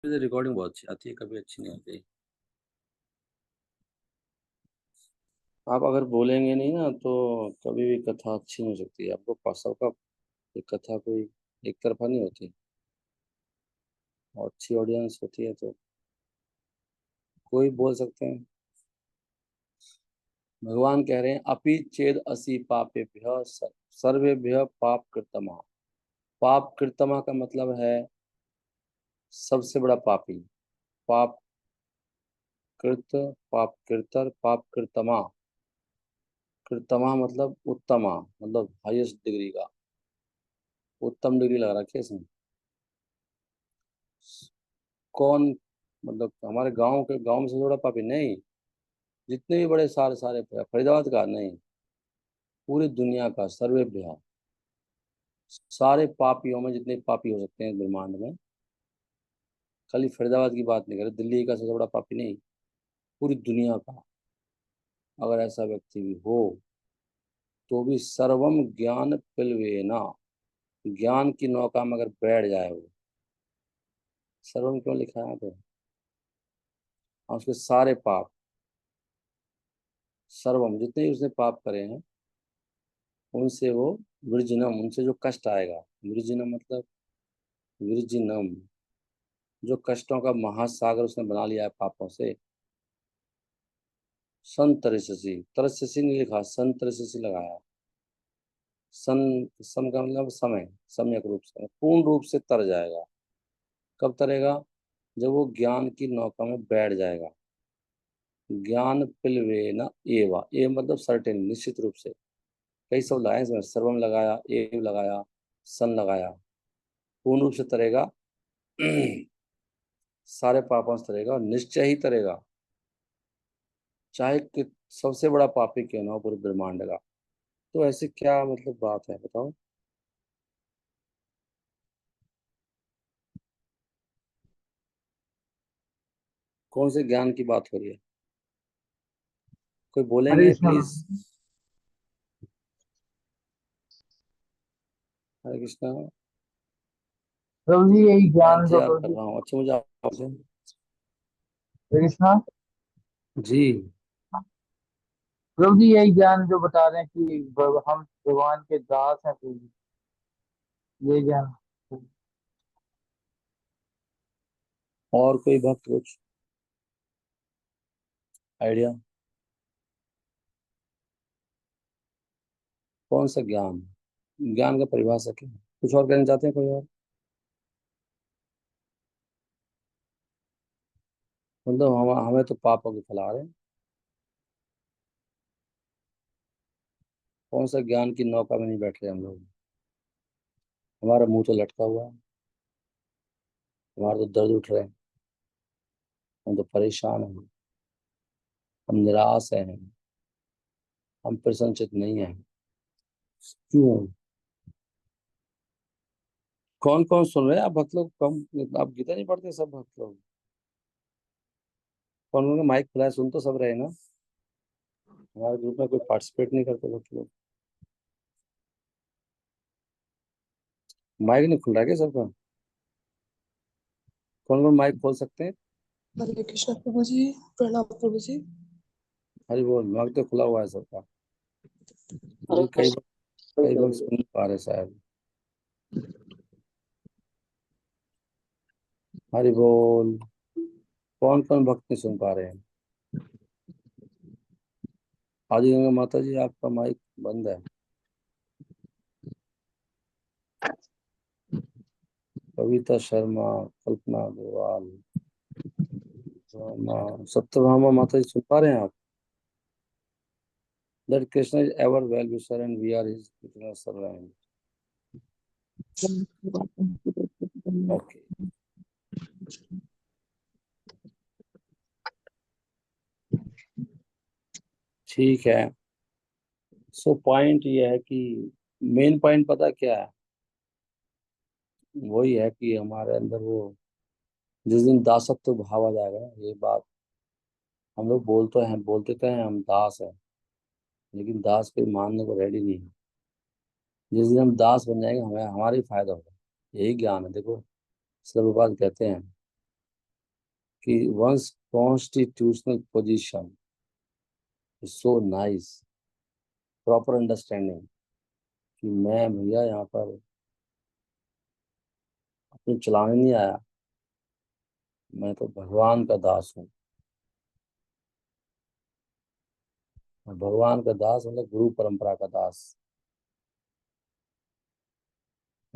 Recording बहुत अच्छी आती है, कभी अच्छी नहीं आती। आप अगर बोलेंगे नहीं ना तो कभी भी कथा अच्छी नहीं हो सकती है। आपको सबका एक कथा कोई एक तरफा नहीं होती, और अच्छी ऑडियंस होती है तो कोई बोल सकते हैं। भगवान कह रहे हैं अपि चेद असि पापेभ्य सर्वेभ्य पाप कृतमा। पाप कृतमा का मतलब है सबसे बड़ा पापी। पाप कृत, पाप कृतर, पाप कृतमा। कृतमा मतलब उत्तमा, मतलब हाईएस्ट डिग्री का। उत्तम डिग्री लगा रखी है इसमें। कौन? मतलब हमारे गांव में से थोड़ा पापी नहीं। जितने भी बड़े सारे सारे फरीदाबाद का नहीं, पूरी दुनिया का सर्वेभ्य, सारे पापियों में जितने पापी हो सकते हैं ब्रह्मांड में, खाली फरीदाबाद की बात नहीं कर रहे, दिल्ली का सबसे बड़ा पापी नहीं, पूरी दुनिया का अगर ऐसा व्यक्ति भी हो तो भी सर्वम ज्ञान पिलवेना, ज्ञान की नौका में अगर बैठ जाए वो। सर्वम क्यों लिखा है यहाँ पे? और उसके सारे पाप, सर्वम जितने भी उसने पाप करे हैं उनसे वो विरजिनम, उनसे जो कष्ट आएगा। विरजिनम मतलब विरजिनम, जो कष्टों का महासागर उसने बना लिया है पापों से। संतरिससी, तरससी नहीं लिखा, संतरिससी लगाया। सन, सम का मतलब समय, सम्यक रूप से पूर्ण रूप से तर जाएगा। कब तरेगा? जब वो ज्ञान की नौका में बैठ जाएगा। ज्ञान पिलवे न एवा, ए मतलब सर्टेन, निश्चित रूप से। कई सब लगाए इसमें, सर्वम लगाया, एव लगाया, सन लगाया। पूर्ण रूप से तरेगा, सारे पापों से तरेगा और निश्चय ही तरेगा, चाहे कि सबसे बड़ा पापी क्यों ना हो पूरे ब्रह्मांड का। तो ऐसी क्या मतलब बात है बताओ? कौन से ज्ञान की बात हो रही है? कोई हरे बोलेंगे कृष्णा। प्लीज? हरे कृष्णा। प्रभु जी यही मैं ज्ञान जो इंतजार प्रभु कर जी। रहा हूँ, अच्छा मुझे आपसे। हरे कृष्णा। जी। प्रभु जी यही ज्ञान जो बता रहे हैं कि हम भगवान के दास हैं प्रभु जी, ये ज्ञान। और कोई भक्त कुछ आइडिया? कौन सा ज्ञान? ज्ञान का परिभाषा क्या है? कुछ और कहना चाहते हैं कोई और? मतलब हम हमें तो पापों के खिला रहे हैं। कौन सा ज्ञान की नौका में नहीं बैठ रहे हम लोग? हमारा मुंह तो लटका हुआ है, हमारे तो दर्द उठ रहे हैं, हम तो परेशान हैं, हम निराश हैं, हम प्रसन्नचित नहीं हैं। क्यों? कौन कौन सुन रहे हैं आप भक्त लोग? कम, आप गीता नहीं पढ़ते सब भक्त लोग? कौन कौन का माइक खुला है? सुन तो सब रहे ना? हमारे ग्रुप में कोई पार्टिसिपेट नहीं करते भक्त लोग? माइक नहीं खुल रहा है क्या सबका? कौन कौन माइक खोल सकते हैं? हरे कृष्ण प्रभु जी। प्रणाम प्रभु जी। हरी बोल, माइक तो खुला हुआ है सबका। लेकिन कई बार सुन नहीं पा रहे शायद। हरी बोल। कौन कौन भक्त नहीं सुन पा रहे हैं? आदि गंगा माता जी आपका माइक बंद है। कविता शर्मा, कल्पना अग्रवाल, सत्यभामा माता जी सुन पा रहे हैं आप? That Krishna is ever well wisher and we are his eternal servant. Okay, ठीक है। सो पॉइंट ये है कि मेन पॉइंट पता क्या है? वही है कि हमारे अंदर वो जिस दिन दासत्व भाव आ जाएगा ना, ये बात हम लोग बोलते तो हैं हम दास हैं, लेकिन दास कोई मानने को रेडी नहीं है। जिस दिन हम दास बन जाएंगे हमें हमारा ही फायदा होगा। यही ज्ञान है। देखो, प्रभुपाद कहते हैं कि once constitutional position is so nice, proper understanding कि मैं भैया यहाँ पर अपनी चलाने नहीं आया, मैं तो भगवान का दास हूँ। और भगवान का दास मतलब गुरु परंपरा का दास।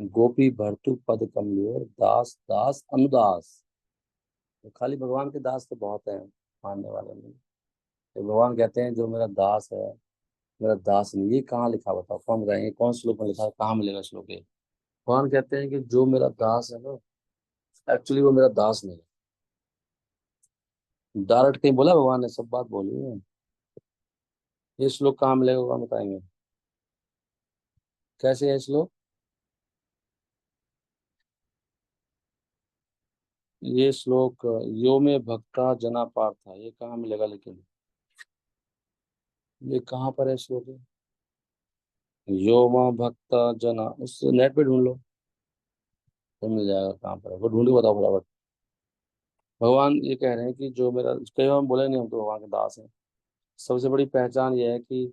गोपी भर्तु पद कमलियो दास दास अनुदास। तो खाली भगवान के दास तो बहुत हैं मानने वाले नहीं। तो भगवान कहते हैं जो मेरा दास है मेरा दास नहीं। ये कहाँ लिखा बताओ, कौन बताएंगे, कौन श्लोक में लिखा है, कहाँ मिलेगा श्लोक ये? भगवान कहते हैं कि जो मेरा दास है ना, एक्चुअली वो मेरा दास नहीं है। डायरेक्ट कहीं बोला भगवान ने, सब बात बोली है। ये श्लोक कहाँ मिलेगा, कौन बताएंगे? कैसे है श्लोक? ये श्लोक यो में भक्ता जना पार्था, ये कहाँ मिलेगा लेकिन? ये कहाँ पर है श्लोक? यो माँ भक्ता जना, उस नेट पे ढूंढ लो तो मिल जाएगा। कहाँ पर है वो, ढूंढ के बताओ फटाफट। भगवान ये कह रहे हैं कि जो मेरा, कई बार हम बोले नहीं हम तो भगवान के दास हैं। सबसे बड़ी पहचान ये है कि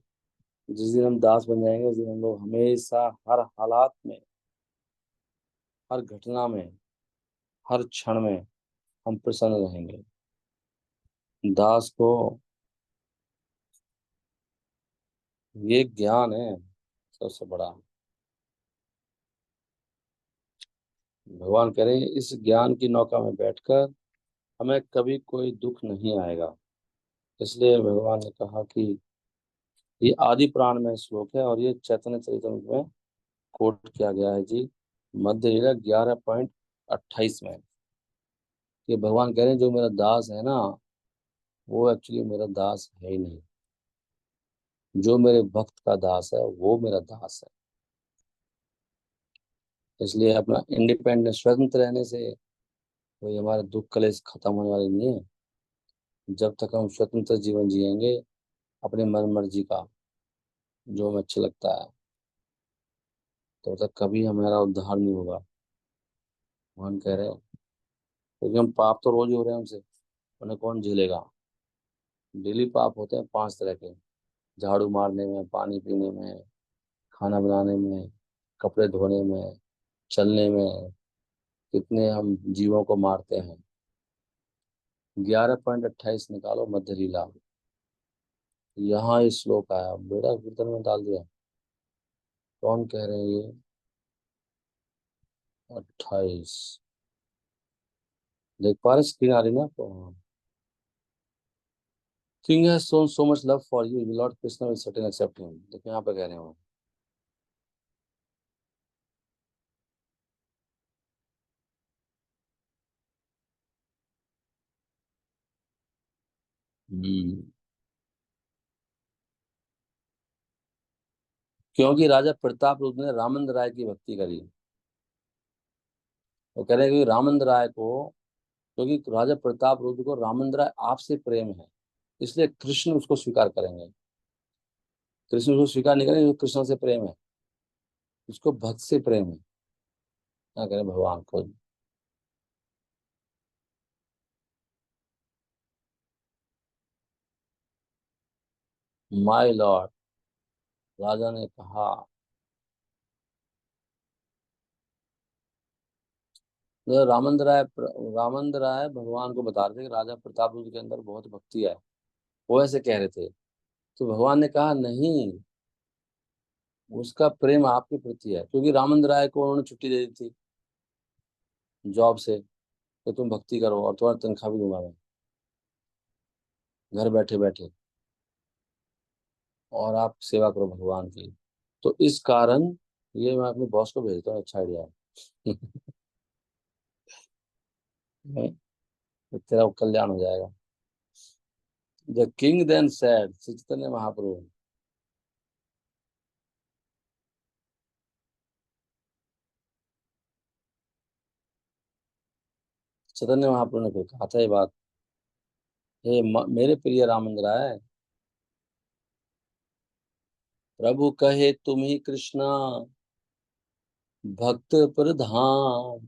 जिस दिन हम दास बन जाएंगे उस दिन हम लोग हमेशा हर हालात में, हर घटना में, हर क्षण में हम प्रसन्न रहेंगे। दास को ये ज्ञान है सबसे बड़ा। भगवान कह रहे हैं इस ज्ञान की नौका में बैठकर हमें कभी कोई दुख नहीं आएगा। इसलिए भगवान ने कहा कि ये आदि प्राण में श्लोक है और ये चैतन्य चरितमृत में कोट किया गया है जी, मध्य लीला 11.28 में। कि भगवान कह रहे हैं जो मेरा दास है ना, वो एक्चुअली मेरा दास है ही नहीं। जो मेरे भक्त का दास है वो मेरा दास है। इसलिए अपना इंडिपेंडेंट स्वतंत्र रहने से कोई हमारा दुख कलेश खत्म होने वाली नहीं है। जब तक हम स्वतंत्र जीवन जिएंगे अपने मन मर्जी का, जो हमें अच्छा लगता है, तब तक कभी हमारा उद्धार नहीं होगा। भगवान कह रहे हैं क्योंकि हम पाप तो रोज ही हो रहे हैं हमसे, उन्हें कौन झेलेगा? डेली पाप होते हैं 5 तरह के। झाड़ू मारने में, पानी पीने में, खाना बनाने में, कपड़े धोने में, चलने में, कितने हम जीवों को मारते हैं। 11.28 निकालो मध्य लीला, यहाँ ये श्लोक आया, बेड़ा कीर्तन में डाल दिया। कौन कह रहे हैं ये? 28 देख पा रहे, स्क्रीन आ रही ना आपको? King has shown so much love for you, Lord Krishna will certainly accept him। देखिए यहाँ पे कह रहे हैं वो। हम्म, क्योंकि राजा प्रताप रुद्र ने रामचंद्र राय की भक्ति करी। वो कह रहे हैं कि रामचंद्र राय को, क्योंकि राजा प्रताप रुद्र को रामचंद्र राय आपसे प्रेम है, इसलिए कृष्ण उसको स्वीकार करेंगे। कृष्ण उसको स्वीकार नहीं करेंगे, कृष्ण से प्रेम है, उसको भक्त से प्रेम है। क्या करें भगवान को। माय लॉर्ड, राजा ने कहा। तो रामचंद्र राय भगवान को बता रहे थे कि राजा प्रताप रुद्र के अंदर बहुत भक्ति है, वो ऐसे कह रहे थे। तो भगवान ने कहा नहीं, उसका प्रेम आपके प्रति है, क्योंकि रामचंद्र राय को उन्होंने छुट्टी दे दी थी जॉब से, तो तुम भक्ति करो और तुम्हारा तनख्वाह भी दूंगा मैं, घर बैठे बैठे, और आप सेवा करो भगवान की। तो इस कारण ये मैं अपने बॉस को भेजता हूँ, अच्छा आइडिया है। तो तेरा कल्याण हो जाएगा। The king then said, Chaitanya Mahaprabhu, Chaitanya Mahaprabhu ने फिर कहा था ये बात, मेरे प्रिय रामचंद्र राय, प्रभु कहे तुम ही कृष्णा भक्त प्रधान,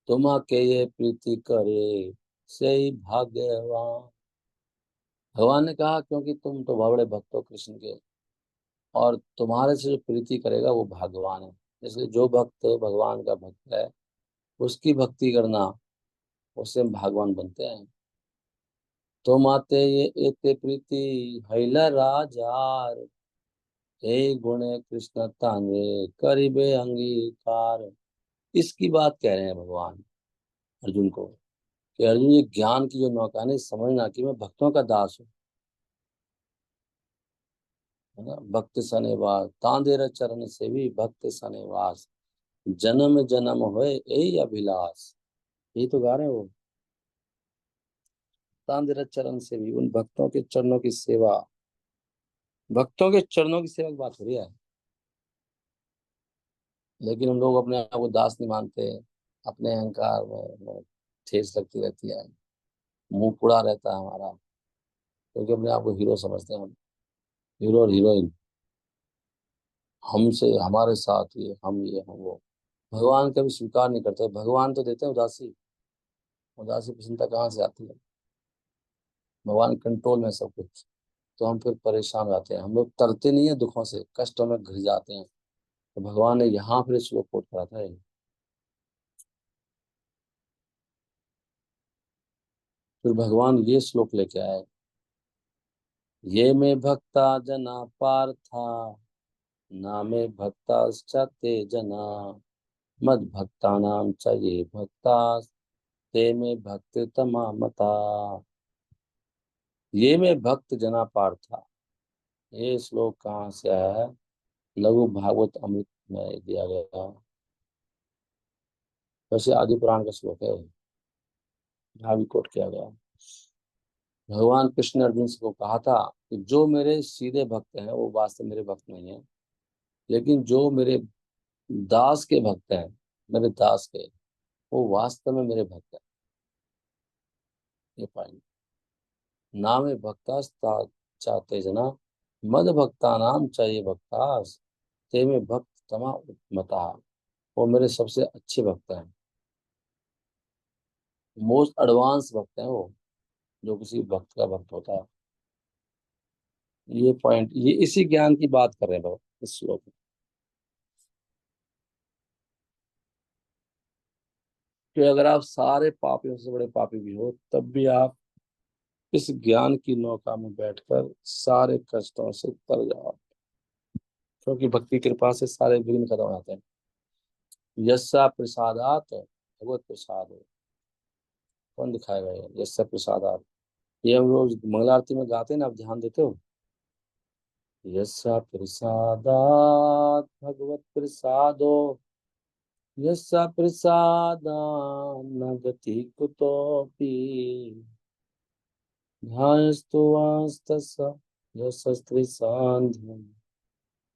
तुम के ये प्रीति करे से ही भाग्यवान। भगवान ने कहा क्योंकि तुम तो बड़े भक्त हो कृष्ण के, और तुम्हारे से जो प्रीति करेगा वो भाग्यवान है। इसलिए जो भक्त भगवान का भक्त है उसकी भक्ति करना, उससे हम भगवान बनते हैं। तो माते ये एते प्रीति हैला राजार, हे गुणे कृष्ण तांगे करिबे अंगीकार। इसकी बात कह रहे हैं भगवान अर्जुन को, कि अर्जुन ये ज्ञान की जो नौका है ना, समझना कि मैं भक्तों का दास हूँ, है ना। भक्त सनेवास तांदेर चरण से भी भक्त सनेवास, जन्म जन्म होए यही अभिलाष। यही तो गा रहे हैं वो, तांदेर चरण से भी, उन भक्तों के चरणों की सेवा, भक्तों के चरणों की सेवा की बात हो रही है। लेकिन हम लोग अपने आप को दास नहीं मानते, अपने अहंकार में ठेस लगती रहती है, मुंह पुड़ा रहता है हमारा, क्योंकि अपने आप को हीरो समझते हैं हम, हीरो और हीरोइन, हमसे हमारे साथ ये हम वो। भगवान कभी स्वीकार नहीं करते, भगवान तो देते हैं उदासी, उदासी प्रसन्नता कहाँ से आती है। भगवान कंट्रोल में सब कुछ, तो हम फिर परेशान हो जाते हैं, हम लोग तरते नहीं है दुखों से, कष्टों में घिर जाते हैं। तो भगवान ने यहाँ फिर श्लोक कोट करा था ये। फिर भगवान ये श्लोक लेके आए, ये में भक्ता जना पार्था, ना में भक्ताश्च ते जना, मद भक्तानां च ये भक्ता, ते में भक्त तमा मता। ये में भक्त जना पार्था, ये श्लोक कहाँ से आया है? लघु भागवत अमृत में दिया गया, वैसे आदि पुराण का श्लोक है, यहाँ भी कोट किया गया। भगवान कृष्ण ने अर्जुन से को कहा था कि जो मेरे सीधे भक्त हैं वो वास्तव मेरे भक्त नहीं है, लेकिन जो मेरे दास के भक्त हैं, मेरे दास के, वो वास्तव में मेरे भक्त है। ये पॉइंट, नाम भक्तास चाहते जना, मद भक्ता नाम चाहिए भक्तास, ते में भक्त तमा मता। वो मेरे सबसे अच्छे भक्त हैं, मोस्ट एडवांस भक्त हैं वो, जो किसी भक्त का भक्त होता है। ये पॉइंट, ये इसी ज्ञान की बात कर रहे हैं भगवान इस श्लोक में, कि अगर आप सारे पापियों से बड़े पापी भी हो तब भी आप इस ज्ञान की नौका में बैठकर सारे कष्टों से तर जाओ, क्योंकि भक्ति कृपा से सारे विघ्न खत्म हो जाते हैं। यस्सा प्रसादात भगवत प्रसाद हो, कौन दिखाएगा ये यस्सा प्रसादात? ये हम रोज मंगल आरती में गाते हैं ना, आप ध्यान देते हो? यस्सा प्रसादात भगवत प्रसादो, यस्सा प्रसादान गति कुतोपि, ध्यायस्तु वास्तस्य यशस्त्री सांध्यम,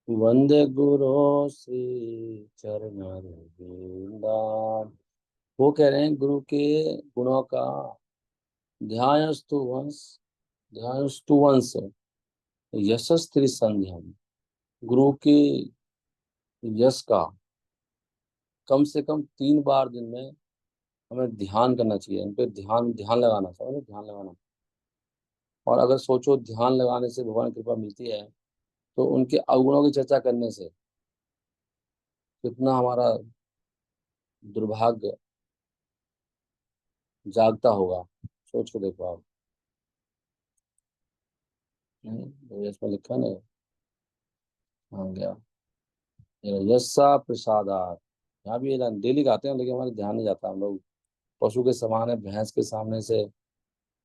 वंदे गुरु श्री चरणारविंदान। वो कह रहे हैं गुरु के गुणों का ध्यायस्तु वंश, ध्यायस्तु वंश यशस्त्री संध्यम, गुरु के यश का कम से कम 3 बार दिन में हमें ध्यान करना चाहिए, इन पे ध्यान ध्यान लगाना, समझो ध्यान लगाना। और अगर सोचो ध्यान लगाने से भगवान की कृपा मिलती है, तो उनके अवगुणों की चर्चा करने से कितना हमारा दुर्भाग्य जागता होगा, सोच के देखो आप। नहीं तो इसमें लिखा नहीं, हाँ गया यस्सा प्रसादात। यहाँ भी ये डेली गाते हैं, लेकिन हमारे ध्यान नहीं जाता। हम लोग पशु के समान है, भैंस के सामने से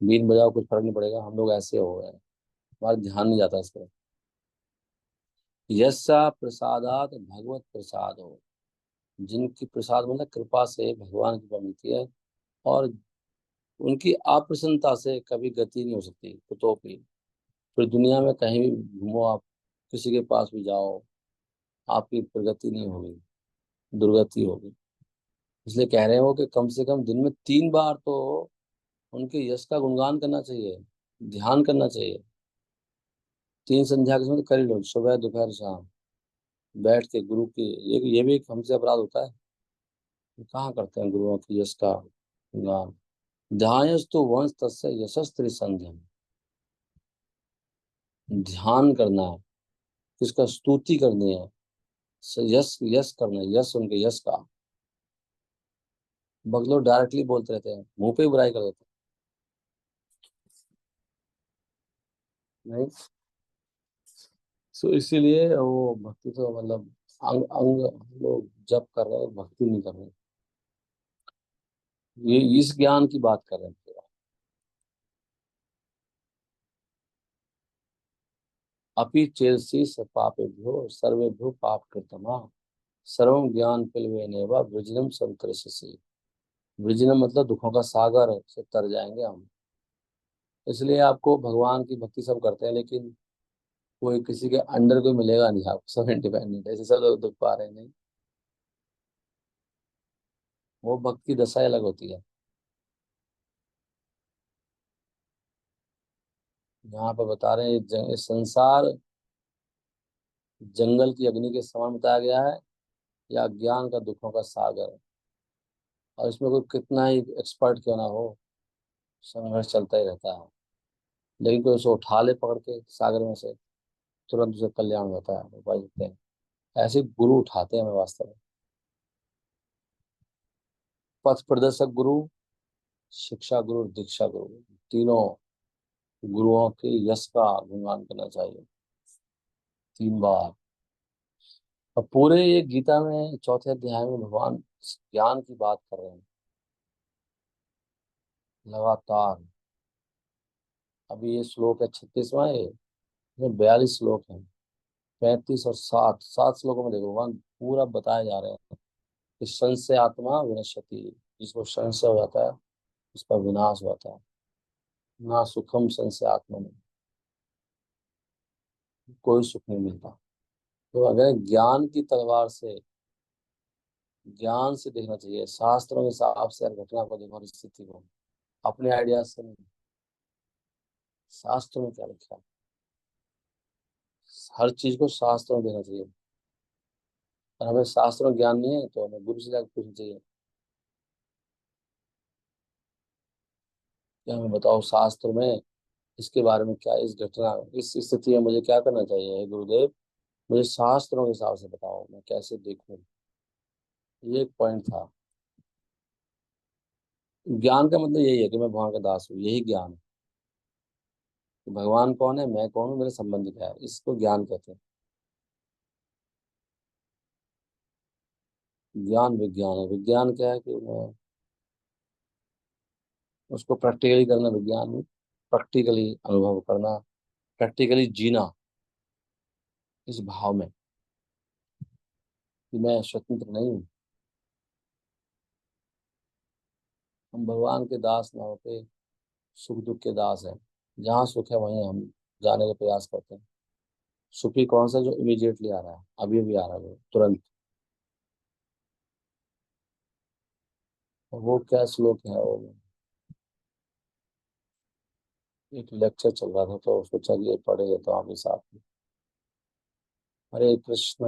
बीन बजाओ कुछ फर्क नहीं पड़ेगा, हम लोग ऐसे हो गए हैं, हमारा ध्यान नहीं जाता इस पर। यस्सा प्रसादात भगवत प्रसाद हो, जिनकी प्रसाद मतलब कृपा से भगवान की कृपा मिलती है, और उनकी अप्रसन्नता से कभी गति नहीं हो सकती कुतों की। फिर दुनिया में कहीं भी घूमो आप, किसी के पास भी जाओ, आपकी प्रगति नहीं होगी, दुर्गति होगी। इसलिए कह रहे हो कि कम से कम दिन में 3 बार तो उनके यश का गुणगान करना चाहिए, ध्यान करना चाहिए। 3 संध्या के समय तो कर ही लो, सुबह दोपहर शाम बैठ के गुरु की, ये भी एक हमसे अपराध होता है, कहाँ करते हैं गुरुओं की यश का गुणगान। ध्यायस्तु वंश तस्य यशस्त्री संध्यम। ध्यान करना है, किसका? स्तुति करनी है, यश यश करना है, यश उनके यश का। बहुत लोग डायरेक्टली बोलते रहते हैं, मुंह पे ही बुराई कर देते हैं नहीं। सो इसीलिए वो भक्ति तो मतलब अंग अंग लोग जप कर रहे हैं, भक्ति नहीं कर रहे। ये इस ज्ञान की बात कर रहे हैं पूरा। अपि चेलसी स पापेभ्यो सर्वेभ्यो पाप कृतमा सर्वं ज्ञान पिलवेनेवा वृजनम संतरिष्यसि। वृजनम मतलब दुखों का सागर से तर जाएंगे हम। इसलिए आपको भगवान की भक्ति सब करते हैं, लेकिन कोई किसी के अंडर कोई मिलेगा नहीं आपको, सब इंडिपेंडेंट। ऐसे सब लोग दुख पा रहे हैं नहीं। वो भक्त की दशा अलग होती है। यहाँ पर बता रहे हैं ये संसार जंगल की अग्नि के समान बताया गया है, या ज्ञान का दुखों का सागर। और इसमें कोई कितना ही एक्सपर्ट क्यों ना हो, संघर्ष चलता ही रहता है। लेकिन कोई उसे उठा ले पकड़ के सागर में से, तुरंत उसे कल्याण होता है, वो भाई होते हैं। ऐसे गुरु उठाते हैं हमें वास्तव में। पथ प्रदर्शक गुरु, शिक्षा गुरु, दीक्षा गुरु, तीनों गुरुओं के यश का गुणगान करना चाहिए 3 बार। और पूरे ये गीता में चौथे अध्याय में भगवान ज्ञान की बात कर रहे हैं लगातार। अभी ये श्लोक है 36वां, ये इसमें 42 श्लोक हैं। 35 और 7 श्लोकों में देखो भगवान पूरा बताए जा रहे हैं कि संशय आत्मा विनश्यति। जिसको संशय हो जाता है उसका विनाश होता है। ना सुखम संशय आत्मा में, कोई सुख नहीं मिलता। तो अगर ज्ञान की तलवार से, ज्ञान से देखना चाहिए, शास्त्रों के हिसाब से हर घटना को देखो, हर स्थिति को, अपने आइडियाज से नहीं। शास्त्र में क्या लिखा है, हर चीज को शास्त्र में देखना चाहिए। और हमें शास्त्र में ज्ञान नहीं है तो हमें गुरु से जाकर पूछना चाहिए कि हमें बताओ शास्त्र में इसके बारे में क्या, इस घटना, इस स्थिति में मुझे क्या करना चाहिए, हे गुरुदेव मुझे शास्त्रों के हिसाब से बताओ, मैं कैसे देखूं। ये एक पॉइंट था। ज्ञान का मतलब यही है कि मैं भगवान का दास हूँ, यही ज्ञान है कि भगवान कौन है, मैं कौन हूँ, मेरे संबंध क्या है, इसको ज्ञान कहते हैं। ज्ञान विज्ञान है। विज्ञान क्या है कि मैं उसको प्रैक्टिकली करना, विज्ञान में प्रैक्टिकली अनुभव करना, प्रैक्टिकली जीना इस भाव में कि मैं स्वतंत्र नहीं हूँ। हम भगवान के दास ना होके सुख दुख के दास हैं। जहाँ सुख है वहीं हम जाने का प्रयास करते हैं। सुखी कौन सा? जो इमीडिएटली आ रहा है, अभी अभी आ रहा है, वो तुरंत। और वो क्या श्लोक है, वो एक लेक्चर चल रहा था तो सोचा कि ये पढ़े तो आपके साथ में। हरे कृष्ण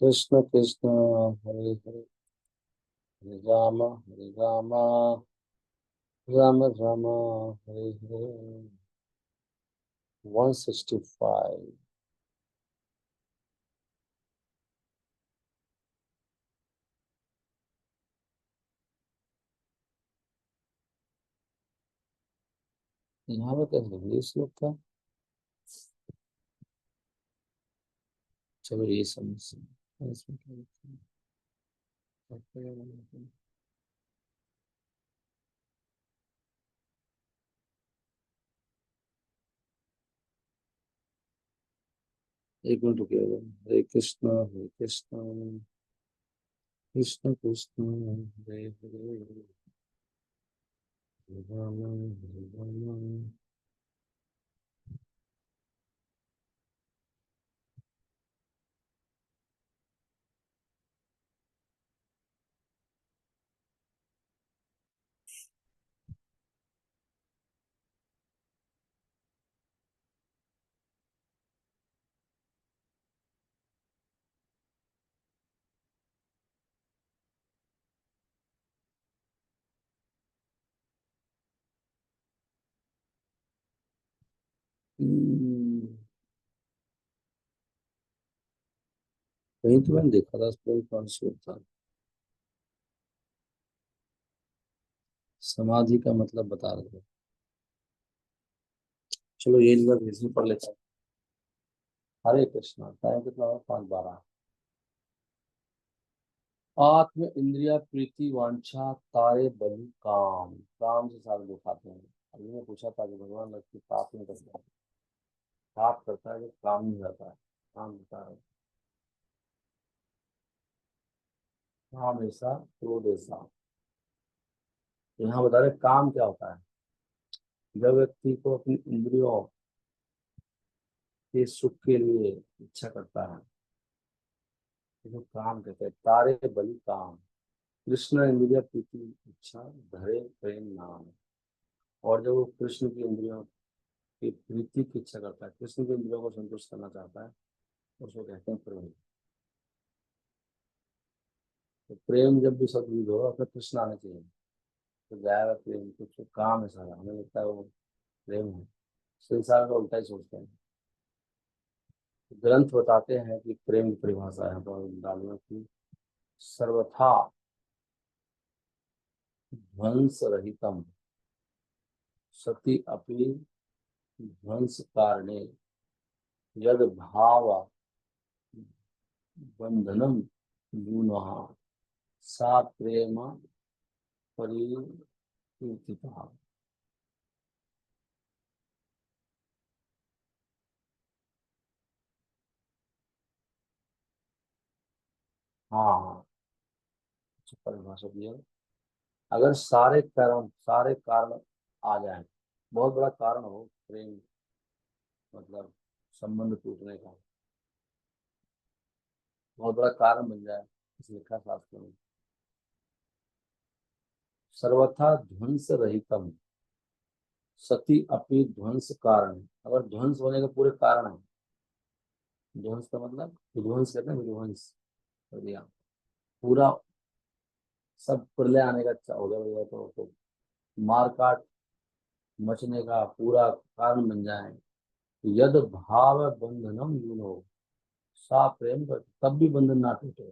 कृष्ण कृष्ण हरे हरे, हरे राम राम राम हरे हरे। 165। यहाँ पे कैसे ये श्लोक था? चलो ये समझ इसमें क्या लिखा है? एक मिनट रुकिएगा। हरे कृष्ण कृष्ण कृष्ण हरे हरे, हरे राम। कहीं तो मैंने देखा था उसको, कौन सी था। समाधि का मतलब बता रहे थे। चलो ये रीजन पढ़ लेता हूँ। हरे कृष्णा। टाइम कितना है? 5:12। आत्म इंद्रिया प्रीति वांछा तारे बलि काम। काम से सारे दुख आते हैं। अभी ने पूछा था कि भगवान लक्ष्मी पाप नहीं करता है। पाप करता है जब काम नहीं करता है। काम होता है काम ऐसा क्रोध ऐसा। यहाँ बता रहे काम क्या होता है। जब व्यक्ति को अपनी इंद्रियों के सुख के लिए इच्छा करता है तो काम कहते हैं। तारे बलि काम। कृष्ण इंद्रिया प्रीति इच्छा धरे प्रेम नाम। और जब वो कृष्ण की इंद्रियों की प्रीति की इच्छा करता है, कृष्ण की इंद्रियों को संतुष्ट करना चाहता है, उसको कहते हैं प्रेम। तो प्रेम जब भी सदबुद्ध हो अपने कृष्ण आने चाहिए। तो जाएगा प्रेम, कुछ तो काम है सारा, हमें लगता है वो प्रेम है। संसार का उल्टा ही सोचते हैं। ग्रंथ बताते हैं कि प्रेम की परिभाषा है तो डालना की सर्वथा ध्वंस रहितम सति अपि ध्वंस कारणे यद भाव बंधनम यूनः सा प्रेम परिकीर्तिता। हाँ, अच्छा परिभाषा दिया। अगर सारे कारण आ जाए, बहुत बड़ा कारण हो प्रेम, मतलब संबंध टूटने का बहुत बड़ा कारण बन जाए, इस लिखा शास्त्र में सर्वथा ध्वंस रहितम सती अपि ध्वंस कारण। अगर ध्वंस होने का पूरे कारण है, ध्वंस का मतलब विध्वंस कहते हैं, विध्वंस कर दिया पूरा, सब प्रलय आने का अच्छा हो गया तो मार काट मचने का पूरा कारण बन जाए। यद भाव बंधनम यूनो सा प्रेम कर, तब भी बंधन ना टूटे।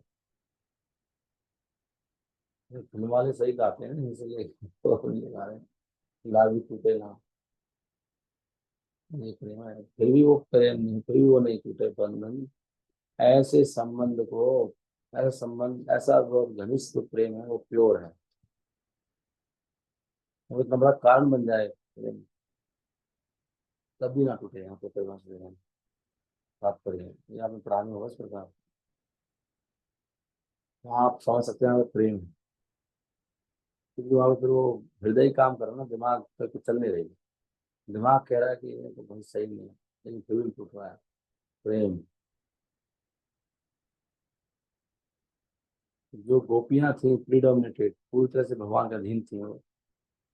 ये फिल्म वाले सही गाते हैं ना, इसलिए तो ये गा रहे हैं, लाल भी टूटे ना। ये प्रेम है, फिर भी वो प्रेम नहीं, फिर भी वो नहीं टूटे बंधन। ऐसे संबंध को, ऐसा संबंध, ऐसा जो घनिष्ठ प्रेम है वो प्योर है। वो इतना बड़ा कारण बन जाए प्रेम, तब भी ना टूटे। यहाँ पे प्रेम से तात्पर्य है, ये आपने पढ़ाने होगा इस प्रकार। वहाँ आप समझ सकते हैं वो प्रेम है। क्योंकि वहाँ पे फिर वो हृदय ही काम कर रहा है ना, दिमाग पे कुछ चल नहीं रही। दिमाग कह रहा है कि ये तो बहुत सही नहीं है, लेकिन फिर भी टूट रहा है प्रेम। जो गोपियां थी प्रीडोमिनेटेड, पूरी तरह से भगवान के अधीन थी,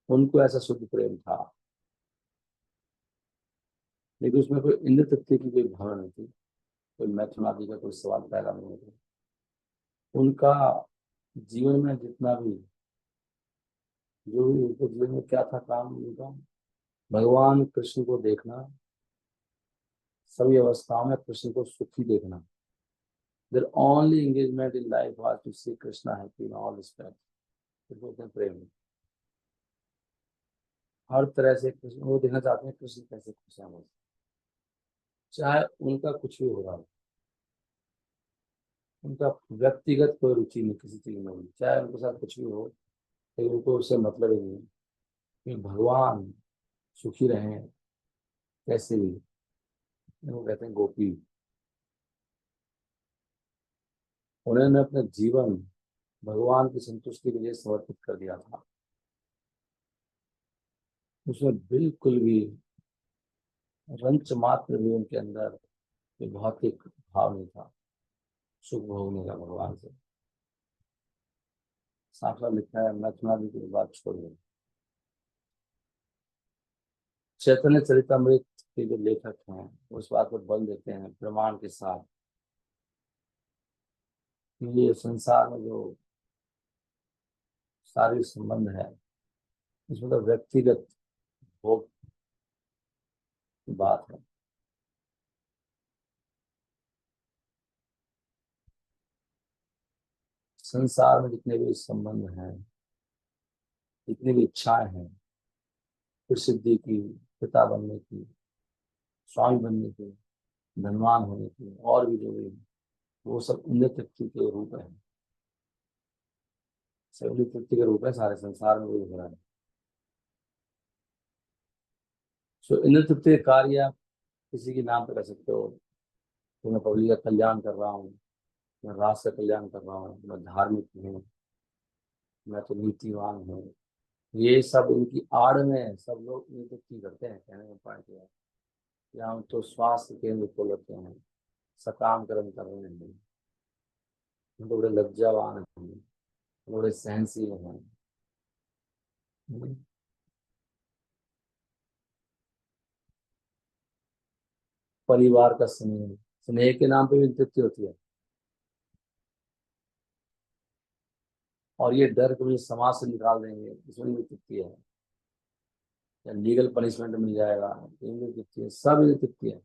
उनको ऐसा शुद्ध प्रेम था। लेकिन उसमें कोई इंद्र तृप्ति की कोई भावना नहीं थी, कोई मैथुन आदि का कोई सवाल पैदा नहीं होता। उनका जीवन में जितना भी, जो भी उनके जीवन में क्या था काम उनका, भगवान कृष्ण को देखना, सभी अवस्थाओं में कृष्ण को सुखी देखना। Their only engagement in life was to see Krishna happy in all respects. फिर बोलते हैं प्रेम। हर तरह से कृष्ण वो देखना चाहते हैं, कृष्ण कैसे खुश है, चाहे उनका कुछ भी हो रहा हो। उनका व्यक्तिगत कोई रुचि नहीं किसी चीज में नहीं, चाहे उनके साथ कुछ भी हो, लेकिन उनको उससे मतलब ही नहीं कि भगवान सुखी रहे कैसे भी। वो कहते हैं गोपी। उन्होंने अपना जीवन भगवान की संतुष्टि के लिए समर्पित कर दिया था। उसमें बिल्कुल भी रंच मात्र भी उनके अंदर कोई भौतिक भाव नहीं था, सुख भोगने का भगवान से। साफ साफ लिखा है, मैथुना जी की बात छोड़िए। चैतन्य चरितमृत के जो लेखक हैं उस बात पर बल देते हैं प्रमाण के साथ कि ये संसार में जो शारीरिक संबंध है, इसमें तो व्यक्तिगत भोग की बात है। संसार में जितने भी संबंध हैं, जितनी भी इच्छाएं हैं, प्रसिद्धि की, पिता बनने की, स्वामी बनने की, धनवान होने की, और भी जो भी, वो सब इंद्र तृप्ति के रूप है। सब इंद्र तृप्ति के रूप है, सारे संसार में वही हो रहा है। सो इंद्र तृप्ति के कार्य आप किसी के नाम पे कर सकते हो कि मैं पब्लिक का कल्याण कर रहा हूँ, मैं राष्ट्र का कल्याण कर रहा हूँ, मैं धार्मिक हूँ, मैं तो नीतिवान हूँ। ये सब उनकी आड़ में है। सब लोग इंद्र तृप्ति करते हैं। कहने का पॉइंट है या हम तो स्वास्थ्य केंद्र खोल लेते हैं, सकाम कर्म कर रहे हैं, हम तो बड़े लज्जावान हैं, बड़े सहनशील हैं। परिवार का स्नेह, स्नेह के नाम पे भी तृप्ति होती है। और ये डर कि मुझे समाज से निकाल देंगे, इसमें भी तृप्ति है। या लीगल पनिशमेंट मिल जाएगा, इनकी तृप्ति है। सब इनकी तृप्ति है।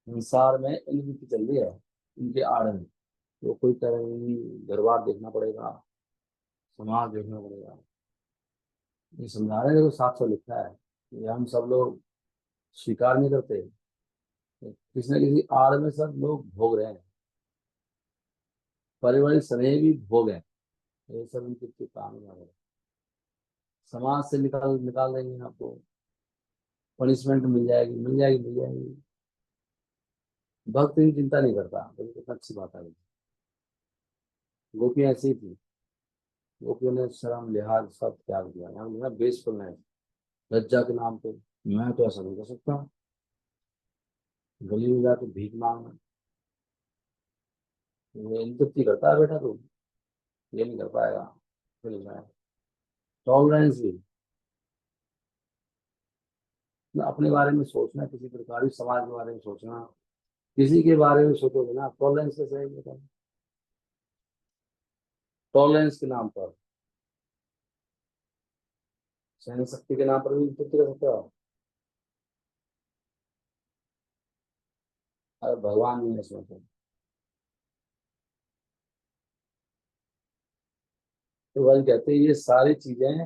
संसार में इनकी तृप्ति चल रही है, इनके आड़ में। तो कोई कह रहे नहीं, घर बार देखना पड़ेगा, समाज देखना पड़ेगा। ये समझा रहे हैं, देखो साफ साफ लिखा है। ये हम सब लोग स्वीकार नहीं करते, किसी न किसी आड़ में सब लोग भोग रहे हैं। पारिवारिक स्नेह भी भोग है। ये सब इनकी तृप्ति काम नहीं आ रहा है। समाज से निकाल निकाल देंगे आपको, पनिशमेंट मिल जाएगी, मिल जाएगी, मिल जाएगी। भक्त की चिंता नहीं करता, तो कितना अच्छी बात है। गोपियां ऐसी थी, गोपियों ने शर्म लिहाज सब त्याग दिया। यहाँ जो है बेसफुलनेस, लज्जा के नाम पे मैं तो ऐसा नहीं कर सकता, गली में जाके भीख मांगना, ये इंतज़ार करता है बेटा तू, ये नहीं कर पाएगा। फिर टॉलरेंस भी ना, अपने बारे में सोचना, किसी प्रकार की समाज के बारे में सोचना, किसी के बारे में सोचोगे ना, टॉलरेंस कैसे है बताओ। टॉलरेंस के नाम पर, सहन शक्ति के नाम पर भी इंतज़ार कर सकते हो। अरे भगवान नहीं है इसमें तो वही कहते हैं ये सारी चीजें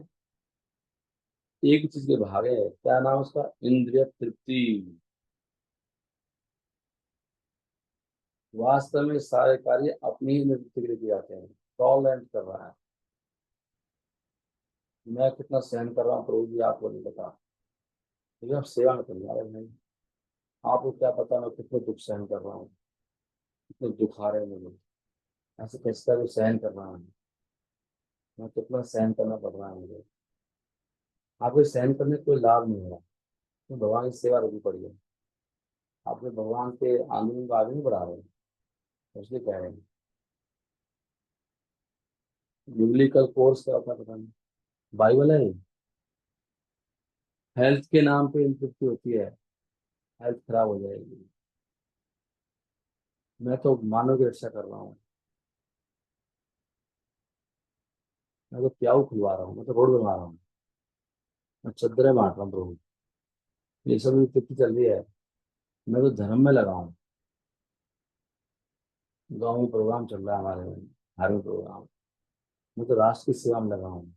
एक चीज के भाग है। क्या नाम उसका? इंद्रिय तृप्ति। वास्तव में सारे कार्य अपनी ही निवृत्ति के लिए किए जाते हैं। टॉलरेंट कर रहा है, मैं कितना सहन कर रहा हूँ प्रभु जी आपको नहीं पता, लेकिन आप सेवा में करने वाले नहीं। आपको क्या पता मैं कितने दुख सहन कर रहा हूँ, कितने दुख आ रहे हैं मुझे, ऐसे कैसे भी सहन कर रहा हूँ, मैं कितना सहन करना पड़ रहा है मुझे। आपको सहन करने का कोई लाभ नहीं हो रहा, तो भगवान की सेवा रुकी पड़ी है। आपने भगवान के आंदोलन को आगे नहीं बढ़ा रहे हैं, इसलिए कह रहे हैं। बिब्लिकल कोर्स क्या होता है पता नहीं, बाइबल है ये। हेल्थ के नाम पे इन्फेक्शन होती है, हेल्थ खराब हो जाएगी। मैं तो मानव की रक्षा कर रहा हूँ, मैं तो प्याऊ खुलवा रहा हूँ, मैं तो रोड बनवा रहा हूँ, मैं चद्दरें बांट रहा हूँ प्रभु। ये सब इन्फेक्शन चल रही है, मैं तो धर्म में लगा हूँ। गाँव में प्रोग्राम चल रहा है हमारे में, धार्मिक प्रोग्राम। मैं तो राष्ट्र की सेवा में लगा हूँ।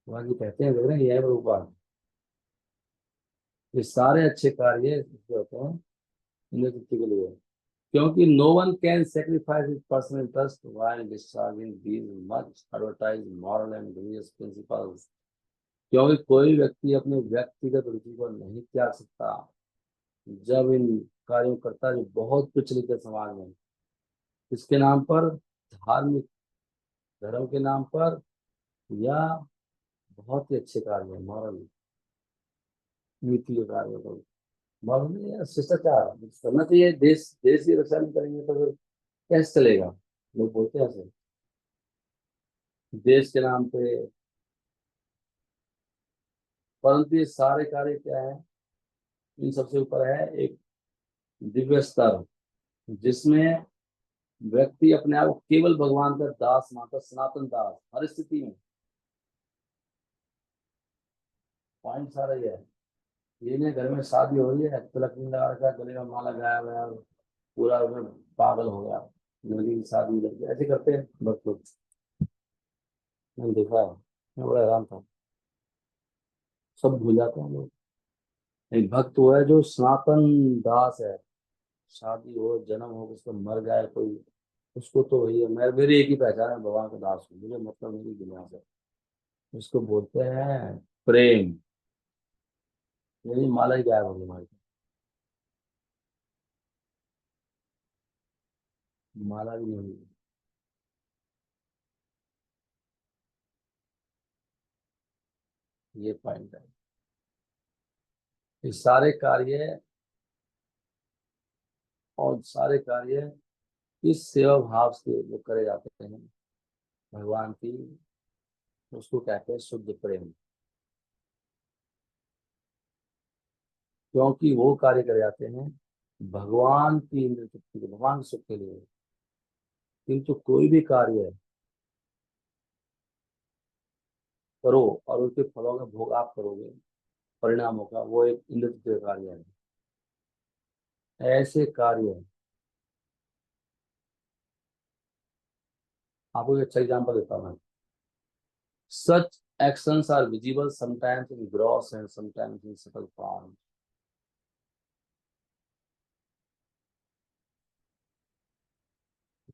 वहाँ जी कहते हैं, देख रहे हैं, ये है प्रभुपाद। ये सारे अच्छे कार्य जो होते हैं इंद्र तृप्ति के लिए, क्योंकि no one can sacrifice his personal interest while discharging these much advertise moral and religious principles. क्योंकि कोई व्यक्ति अपने व्यक्तिगत रुचि को नहीं त्याग सकता जब इन कार्यों करता है जो बहुत प्रचलित है समाज में। इसके नाम पर, धार्मिक धर्म के नाम पर, या बहुत ही अच्छे कार्य है, मॉरल नीति के कार्य को, मॉरल नहीं है, शिष्टाचार करना चाहिए। देश देश की रक्षा नहीं करेंगे तो फिर कैसे चलेगा? लोग बोलते हैं ऐसे, देश के नाम पे। परंतु ये सारे कार्य क्या है, इन सबसे ऊपर है एक दिव्य स्तर, जिसमें व्यक्ति अपने आप को केवल भगवान का दास मानता, सनातन दास हर स्थिति में। पॉइंट सारा ये है। ये नहीं घर में शादी हो रही है, तिलक नहीं लगा रखा, गले में माला गाया हुआ है और पूरा उसमें पागल हो गया, मेरी शादी लग गई, ऐसे करते हैं भक्त लोग। मैंने देखा है, मैं बड़ा हैरान था। सब भूल जाते हैं लोग। एक भक्त वो है जो सनातन दास है। शादी हो, जन्म हो, उसको मर जाए कोई, उसको तो वही है। मैं, मेरी एक ही पहचान है, भगवान का दास हूँ, मुझे मतलब मेरी दुनिया से। उसको बोलते हैं प्रेम। मेरी माला ही गायब हो गई हमारी। माला भी नहीं हुई। ये पॉइंट है। ये सारे कार्य, और सारे कार्य इस सेवा भाव से जो करे जाते हैं भगवान की, उसको कहते हैं शुद्ध प्रेम। क्योंकि वो कार्य करे जाते हैं भगवान की इंद्र तृप्ति के, भगवान के सुख के लिए। किंतु कोई भी कार्य करो और उसके फलों का भोग आप करोगे, परिणाम होगा, वो एक इंद्र तृप्ति का कार्य है। ऐसे कार्य, आपको एक अच्छा एग्जाम्पल देता हूँ मैं। सच actions are visible sometimes in gross and sometimes in subtle form.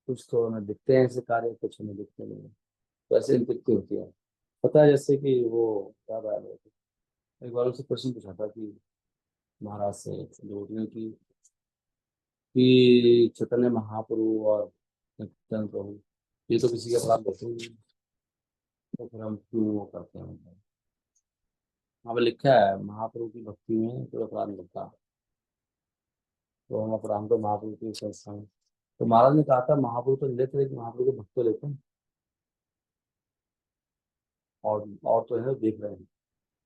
कुछ तो हमें दिखते हैं ऐसे कार्य, कुछ हमें दिखते नहीं है। तो ऐसे दिखती होती है। पता है, जैसे कि वो क्या बात है, एक बार उससे प्रश्न पूछा था कि महाराज से लोगों कि चैतन्य महाप्रभु और नित्यानंद प्रभु, ये तो किसी के अपराध होते ही नहीं, तो फिर हम क्यों वो करते हैं? वहाँ पे लिखा है महाप्रभु की भक्ति में कोई अपराध नहीं होता, तो हम अपराध तो महाप्रभु की संस्था में। तो महाराज ने कहा था महाप्रभु तो लेते, लेकिन महाप्रभु के भक्त तो लेते हैं। और तो है देख रहे हैं।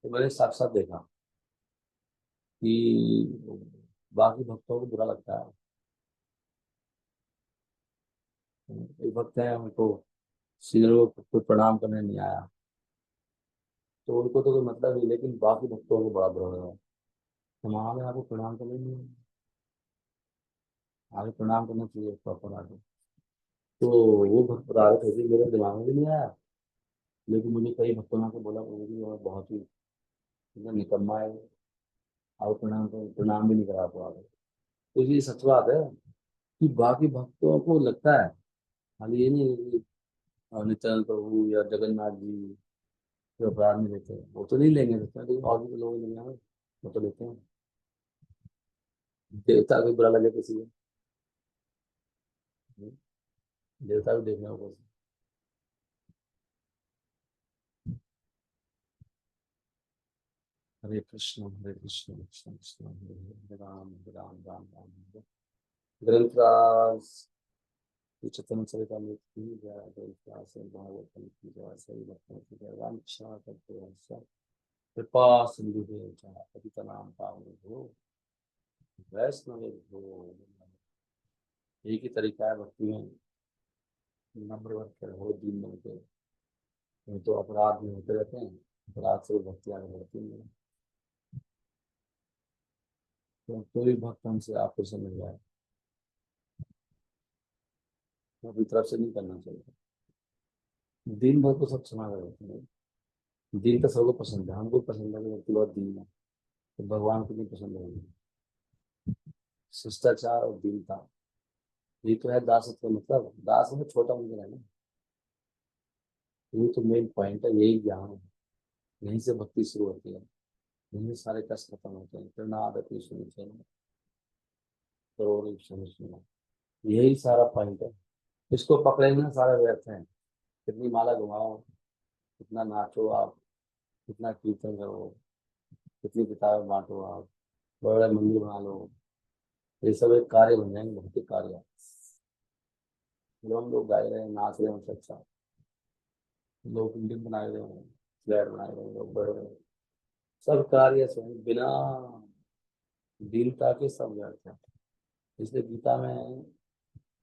तो मैंने साथ साथ देखा कि बाकी भक्तों को बुरा लगता है। एक भक्त है, उनको सीधे कोई प्रणाम करने नहीं आया, तो उनको तो कोई मतलब नहीं, लेकिन बाकी भक्तों को बड़ा बुरा लगा। तो महाराज ने आपको प्रणाम करने नहीं आया, आगे प्रणाम करना चाहिए प्रॉपर आगे। तो वो भक्त बता रहे थे कि मेरे दिमाग में भी नहीं आया, लेकिन मुझे कई भक्तों ने आके बोला प्रभु जी और बहुत ही मतलब निकम्मा है, आप प्रणाम भी नहीं करा आपको आगे। तो ये सच बात है कि बाकी भक्तों को लगता है, खाली ये नहीं है कि नित्यानंद प्रभु या जगन्नाथ जी जो अपराध नहीं लेते, वो तो नहीं लेंगे लेते हैं, लेकिन और भी तो लोग लेंगे, वो तो लेते हैं। देवता भी बुरा लगे किसी को, देवता भी देखने को। हरे कृष्ण कृष्ण कृष्ण हरे राम राम राम हरे। ग्रंथराज चतन चरितमृत की जय, ग्रंथराज भागवतम की जय, सही भक्तों की जय, वांछा करते हैं सब, कृपा सिंधु पतितनाम पावन हो, वैष्णव हो। एक ही तरीका है भक्ति में, नम्र बन के रहो, दीन बन के। नहीं तो अपराध में होते रहते हैं, अपराध से भक्ति आगे बढ़ती नहीं है। तो कोई भक्त हमसे आपको समझ जाए, वो अपनी तरफ से नहीं करना चाहिए। दिन भर को सब क्षमा कर देते हैं। दिन तो सबको पसंद है, हमको पसंद है कि व्यक्ति बहुत दीन है, तो भगवान को नहीं पसंद है। शिष्टाचार और दीनता, ये तो है दासत्व का मतलब। दास में छोटा मंदिर है ना, ये तो मेन पॉइंट है, यही ज्ञान है। यहीं से भक्ति शुरू होती है, यहीं से सारे कष्ट खत्म होते हैं। प्रणा सुनिए, करोड़ सुनिए, यही सारा पॉइंट है। इसको पकड़ेंगे ना, सारा व्यर्थ है। कितनी माला घुमाओ, कितना नाचो आप, कितना कीर्तन करो, कितनी किताबें बांटो आप, बड़े बड़े मंदिर बना लो, ये सब एक कार्य बन जाएंगे, भौतिक कार्य। हम लोग गा रहे हैं, नाच रहे हैं, सब अच्छा, लोग बिल्डिंग बनाए रहे हैं, फ्लैट बनाए रहे हैं, लोग बढ़ रहे हैं, सब कार्य स्वयं बिना दीनता के सब व्यर्थ है। इसलिए गीता में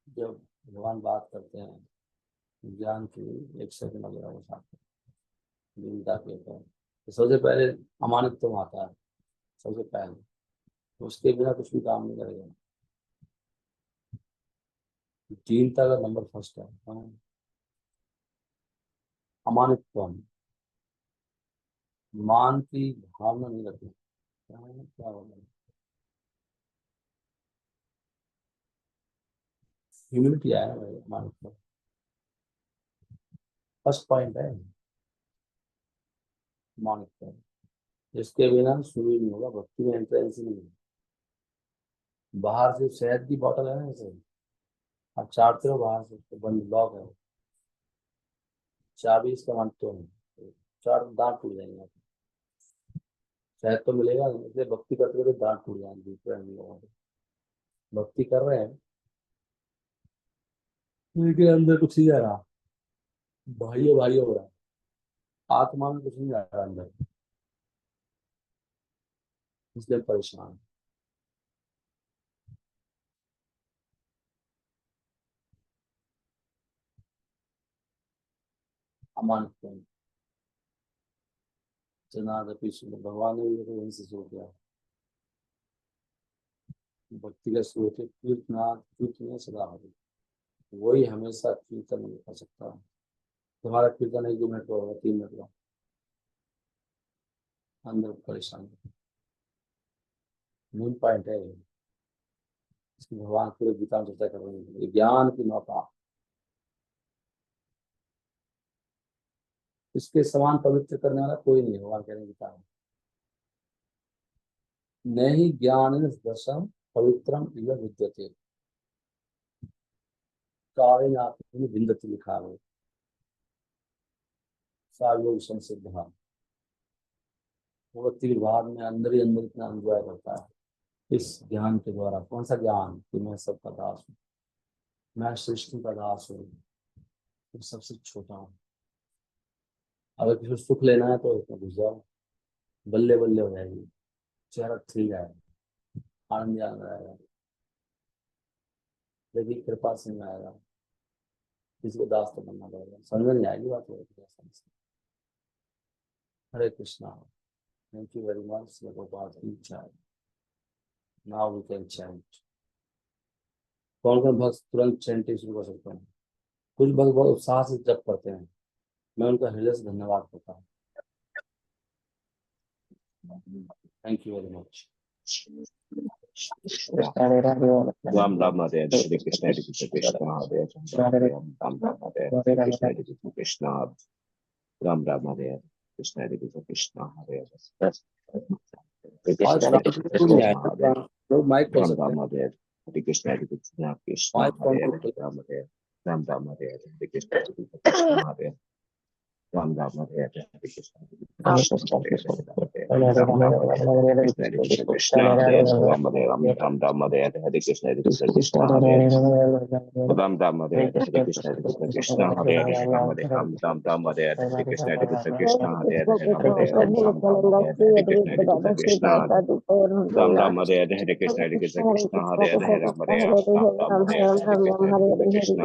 जब भगवान बात करते हैं ज्ञान की, एक सेकंड वगैरह वो साथ दीनता के ऊपर, तो सबसे पहले अमानित तो आता है, सबसे पहले। तो उसके बिना कुछ भी काम नहीं करेगा। दीनता का नंबर फर्स्ट है। अमानित्वम, मान की भावना नहीं रखना। क्या होगा? ह्यूमिलिटी आया ना भाई, अमानित्वम फर्स्ट पॉइंट है। अमानित्वम, इसके बिना शुरू ही नहीं होगा, भक्ति में एंट्रेंस ही नहीं है। बाहर से शहद की बोतल है ना, जैसे आप चाटते हो बाहर से तो बंद लॉक है, चाबी इसका मानते हो, चार दांत टूट जाएंगे आपके। शहद तो मिलेगा नहीं, इसलिए भक्ति करते करते दांत टूट जाएंगे दूसरे लोगों के। भक्ति कर रहे हैं लेकिन अंदर कुछ नहीं जा रहा, भाई भाई हो रहा है, आत्मा में कुछ नहीं जा रहा अंदर, इसलिए परेशान। अमानित जनादपि शुद्ध, भगवान ने भी तो वहीं से शुरू किया। भक्ति का स्रोत है कीर्तनाथ, कीर्तन सदा हरि, वही हमेशा कीर्तन कर सकता है। तुम्हारा कीर्तन 1-2 मिनट का होगा, 3 मिनट का, अंदर परेशान। मेन पॉइंट है इसकी, भगवान पूरे गीता में चर्चा कर रहे हैं, ये ज्ञान की नौका, इसके समान पवित्र करने वाला कोई नहीं, भगवान कह रहे हैं गीता में। नहीं ज्ञान दशम पवित्रम इव विद्यते, कालेनात्मनि विन्दति लिखा है, सायोग संसिद्ध। वो व्यक्ति विभाग में अंदर ही अंदर इतना एंजॉय करता है इस ज्ञान के द्वारा। कौन सा ज्ञान? कि मैं सबका दास हूँ, मैं सृष्टि का दास हूँ, मैं सबसे छोटा हूँ। अगर किसी को सुख लेना है तो इसमें घुस जाओ, बल्ले बल्ले हो जाएगी, चेहरा खिल जाएगा, आनंद आएगा। लेकिन कृपा से नहीं आएगा, किसी को दास तो बनना पड़ेगा, समझ नहीं आएगी बात। Hare Krishna, thank you very much. Now we can chant. कौन कौन भक्त तुरंत चैंटिंग शुरू कर सकते हैं? कुछ भक्त बहुत उत्साह से जप करते हैं, मैं उनका हृदय से धन्यवाद करता हूँ। Thank you very much. Ram Ram Hare Hare Krishna Hare Krishna Hare Hare Ram Ram Hare Krishna Hare Krishna Ram Ram Hare Hare Krishna Hare Krishna Hare mike Ram Ram Hare Hare Krishna Hare Krishna Krishna Hare Hare Ram Ram Hare Hare Krishna Hare Krishna Hare Ram Ram Hare Hare Krishna Krishna Hare Ram Ram Hare Hare Krishna Krishna Hare Ram Ram Hare Hare Krishna Krishna Hare Ram Ram Hare Hare Krishna Krishna Hare Ram Hare Krishna Krishna Ram Ram Hare Hare Krishna Krishna Hare Ram Ram Hare Krishna